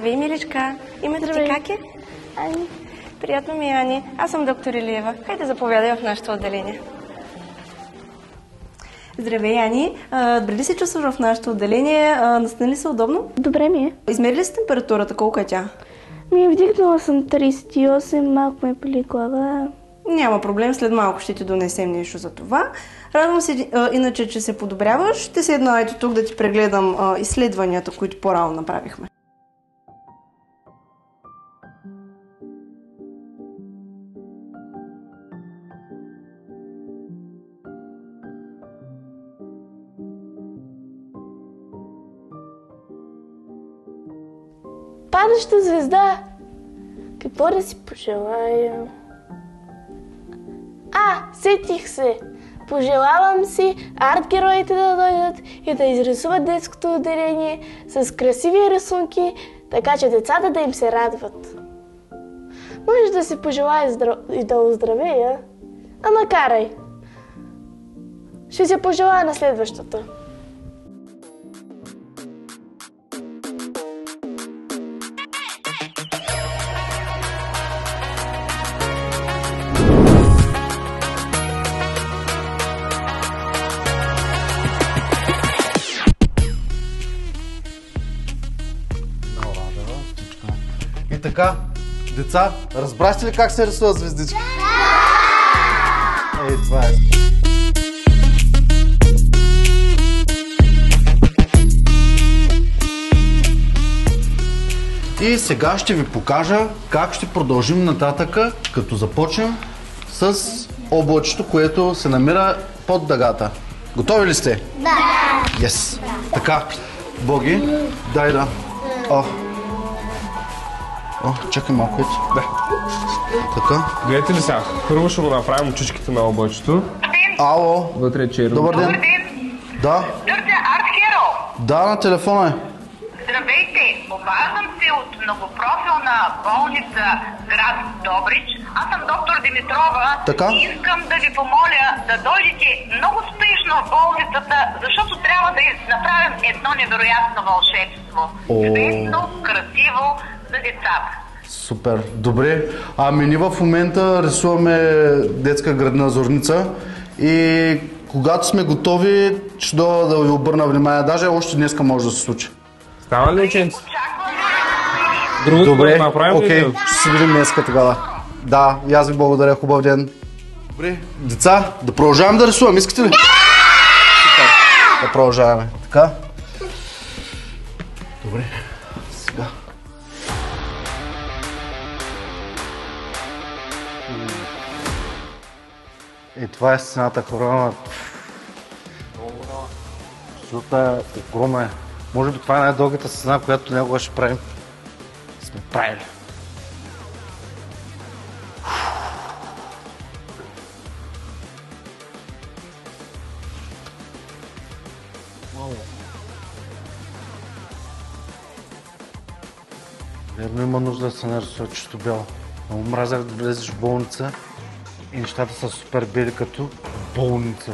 Здравей, миличка. Името ти как е? Ани. Приятно ми, Ани. Аз съм доктор Илиева. Хайде заповядай в нашето отделение. Здравей, Ани. Добре ли се чувстваш в нашето отделение? Настани ли се удобно? Добре ми е. Измери ли си температурата? Колко е тя? Вдигнала съм 38, малко ме пили глава. Няма проблем, след малко ще ти донесем нещо за това. Радвам се иначе, че се подобряваш. Ще седна ето тук да ти прегледам изследванията, които по-рано направихме. Падаща звезда! Какво да си пожелая? Сетих се! Пожелавам си арт-героите да дойдат и да изрисуват детското отделение с красиви рисунки, така че децата да им се радват. Може да си пожелая и да оздравея, ама карай! Ще се пожелая на следващата. И така, деца, разбрахте ли как се рисуват звездички? Да! Ей, това е. И сега ще ви покажа как ще продължим нататъка, като започнем с облачето, което се намира под дъгата. Готови ли сте? Да! Yes! Така, Боги, дай да... чакай малко, ето. Да. Така. Гледайте ли сега? Първо ще го направим очичките на облачето. Ало. Вътре е черно. Добър ден. Да. Дърте арт-херо. Да, на телефона е. Здравейте, обаждам се от многопрофилна болница град Добрич. Аз съм доктор Димитрова. Така? И искам да ви помоля да дойдете много спешно в болницата, защото трябва да направим едно невероятно вълшебство. Чудесно, красиво за децата. Супер, добре. Ами ние в момента рисуваме детска градина Зорница и когато сме готови, ще дойда да ви обърна внимание. Даже още днеска може да се случи. Става ли, ученици? Очаквам. Добре, направим окей, ли? ще се видим днеска тогава. Да, и аз ви благодаря, хубав ден. Добре, деца, да продължаваме да рисувам, искате ли? Да! Да продължаваме. Така. Добре, сега. Това е стената, хора. Защото е огромна. Може би това е най-дългата стена, която някога ще правим. Сме правили. Верно има нужда да се нарисува чисто бяло. Много мразях да влезеш в болница и нещата са супер бели като болница.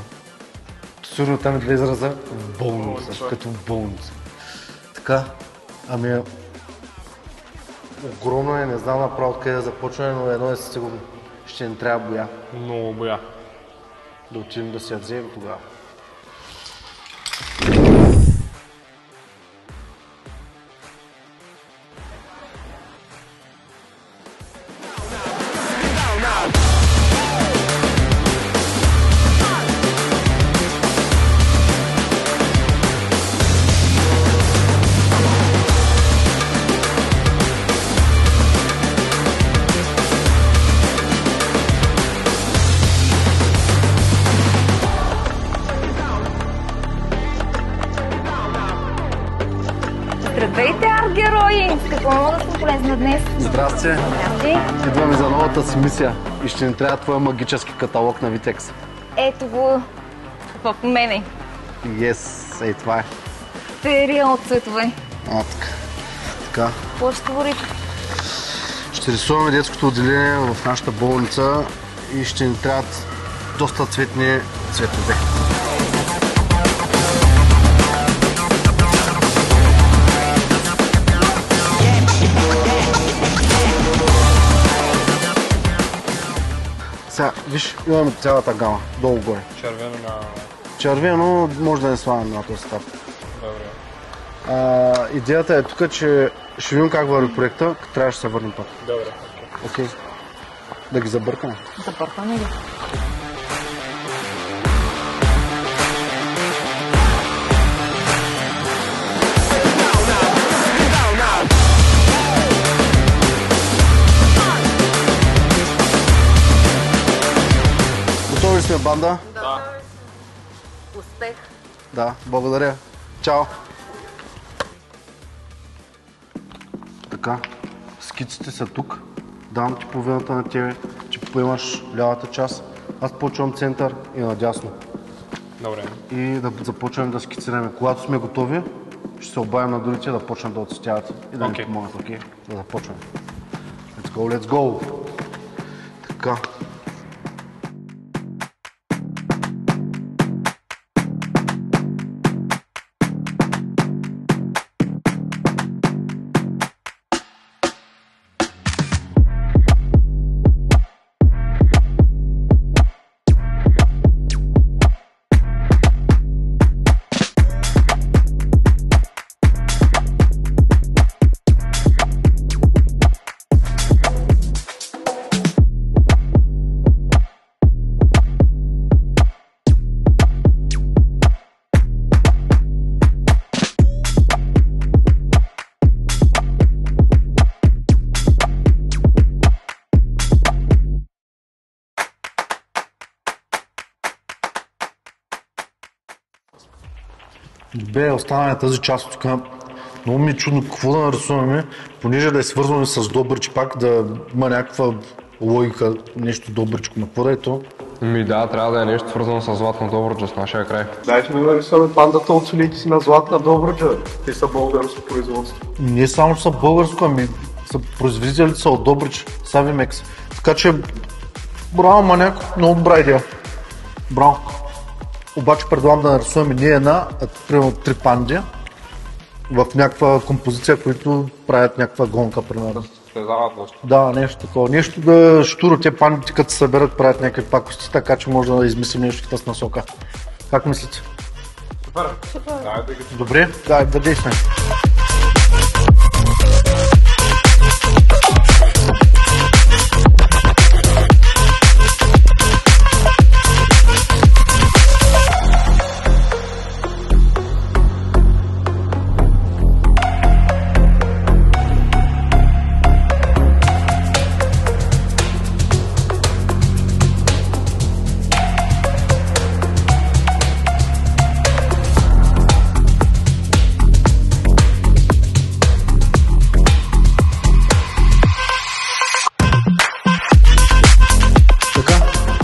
Сигурно там идва израза в болница, като в болница. Така, ами огромно е, не знам направо откъде да започваме, но едно е сигурно. Ще ни трябва боя. Много боя. Да отидем да си я вземем тогава. Здравейте, арт-герои! С какво мога да съм полезна днес? Здрасти! Здрасти! Идваме за новата си мисия и ще ни трябва твоя магически каталог на Витекс. Ето го в мене. Yes, ей това е. Серия от цветове. Така. Какво ще говорите? Ще рисуваме детското отделение в нашата болница и ще ни трябват доста цветни цветове. виж, имаме цялата гама, долу-горе. Червено няма. Червено може да не слагаме на този етап. Добре. Идеята е тук, че ще видим как върви проекта, трябва да се върнем пак. Добре. Окей. Да ги забъркаме. Забъркаме ги. Готови сме, банда? Да. Успех. Да, благодаря. Чао! Така, скиците са тук. Давам ти половината на тебе, че поемаш лявата част. Аз почвам център и надясно. Добре. И да започнем да скицираме. Когато сме готови, ще се обадим на другите да почнат да отцветяват и да ни помогнат, окей? Да започваме. Let's go, let's go! Така. Бе, оставаме тази част от тук. Много ми е чудно какво да нарисуваме, понеже да е свързваме с Добрич пак, да има някаква логика, нещо Добричко. На какво да е то? Да, трябва да е нещо свързано с Златна Добруджа, с нашия край. Дайте ми нарисуваме пандата от солите си на Златна Добруджа. Те са българско производство. Не само, че са българско, ами са производители са от Добрич, Савимекс. Така че, браво, маняк, много добра идея. Браво. Обаче предлагам да нарисуваме не една, а примерно 3 панди в някаква композиция, които правят някаква гонка, примерно. Да, нещо такова. Нещо да штуро, те пандите като се съберат правят някакви пакости, така че може да измислим нещо в тази насока. Как мислите? Супер. Добре, да действаме.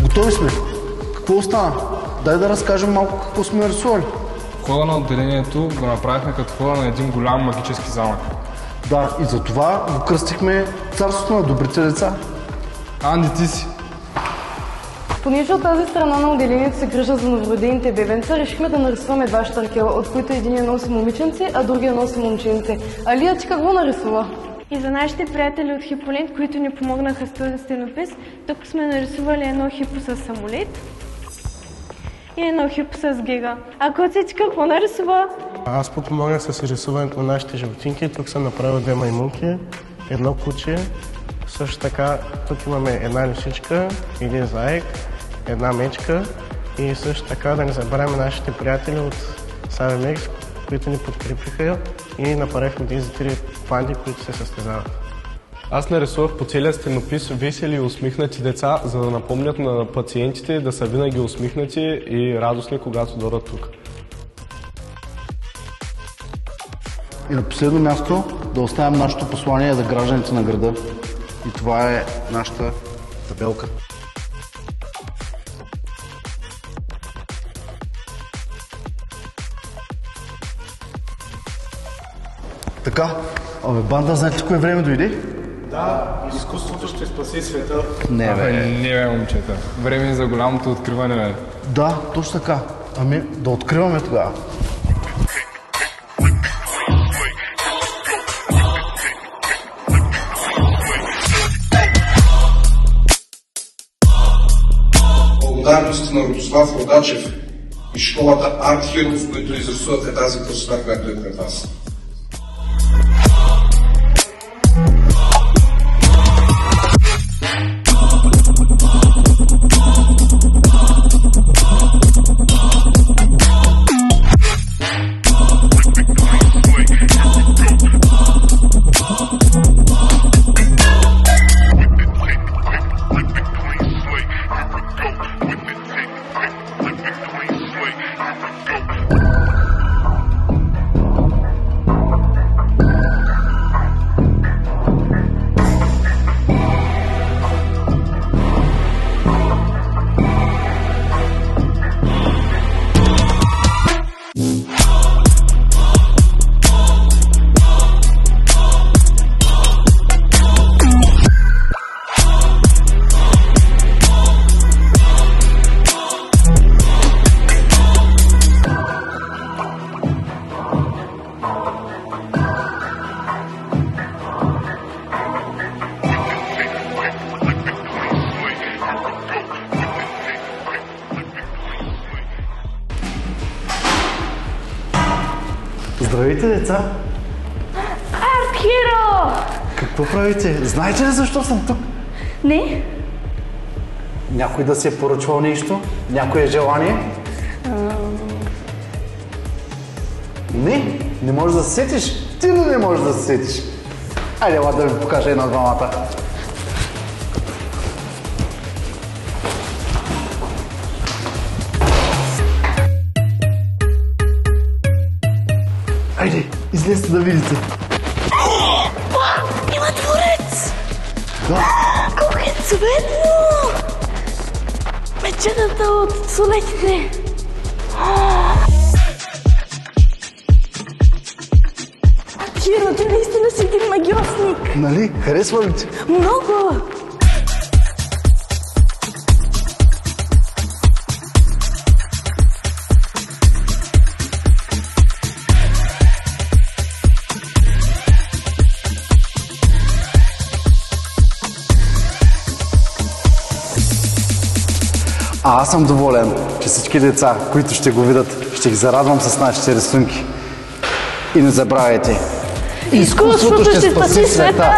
Готови сме. Какво остана? Дай да разкажем малко какво сме нарисували. Входа на отделението го направихме като входа на един голям магически замък. Да, и затова го кръстихме Царството на добрите деца. Анди, ти си. Понеже от тази страна на отделението се грижа за новородените бебенца, решихме да нарисуваме два щаркела, от които един носи момиченце, а другия носи момченце. Алия, ти какво нарисува? И за нашите приятели от Хиполент, които ни помогнаха с този стенопис, тук сме нарисували едно хипо с самолет и едно хипо с гига. А Коцич какво нарисува? Аз подпомогнах с рисуването на нашите животинки. Тук съм направил 2 маймунки, едно куче. Също така тук имаме една лисичка, един заек, една мечка и също така да не забравяме нашите приятели от Савимекс, които ни подкрепиха и направихме тези 3 панди, които се състезават. Аз нарисувах по целия стенопис весели и усмихнати деца, за да напомнят на пациентите да са винаги усмихнати и радостни, когато дойдат тук. И на последно място да оставим нашето послание за гражданите на града. И това е нашата табелка. Така, банда, знаете кое време дойде? Да, изкуството ще спаси света. Не, бе. Не, бе, момчета. Време е за голямото откриване, бе. Да, точно така. Ами, да откриваме тогава. ударниците на Родослав Родачев и школата Арт Хиров, които изрисуват тази красота, която е пред вас. Здравейте, деца! Арт Хиро! Какво правите? Знаете ли защо съм тук? Не? Някой да си е поръчвал нещо? Някое желание? Не? Не можеш да се сетиш? Ти не можеш да се сетиш. Айде, ела да ви покажа една двамата. Айде, излезте да видите. Има дворец! Да. Колко е цветно! Мечетата от солетите! Хиро, ти наистина си един магиосник! Нали? Харесва ли ти? Много! А аз съм доволен, че всички деца, които ще го видят, ще ги зарадвам с нашите рисунки. И не забравяйте, Изкуството ще спаси света!